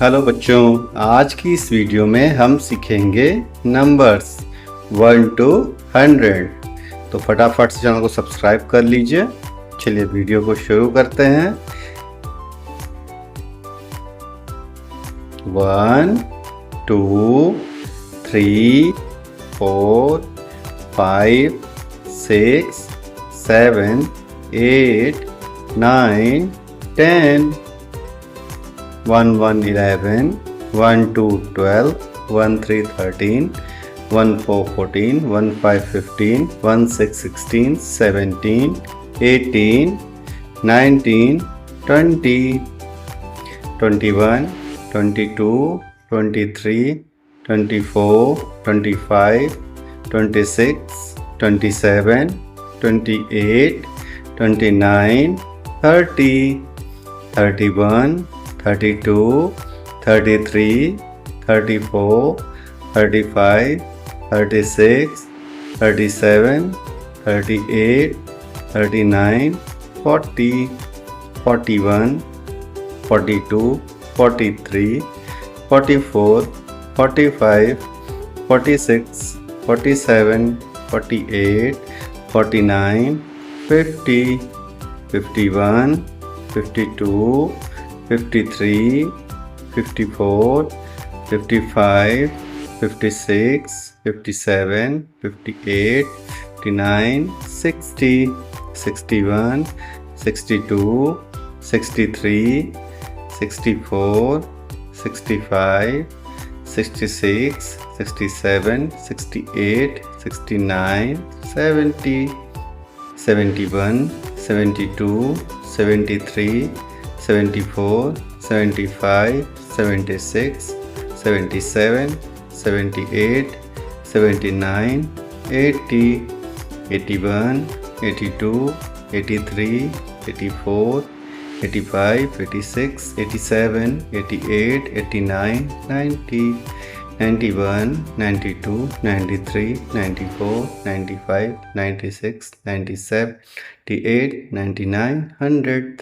Hello बच्चों, आज की इस वीडियो में हम सीखेंगे नंबर्स 1 to 100। तो फटाफट से चैनल को सब्सक्राइब कर लीजिए। चलिए वीडियो को शुरू करते हैं। 1 2 3 4 5 6 7 8 9 10 1 1 11 1 2 12 1 3 13 1 4 14 1 5 15 1 6 16 17 18 19 20 21 22 23 24 25 26 27 28 29 30 31 32 33 34 35 36 37 38 39 40 41 42 43 44 45 46 47 48 49 50 51 52 53 54 55 56 57 58 59 60 61 62 63 64 65 66 67 68 69 70 71 72 73 74 75 76 77 78 79 80 81 82 83 84 85 86 87 88 89 90 91 92 93 94 95 96 97 98 99 100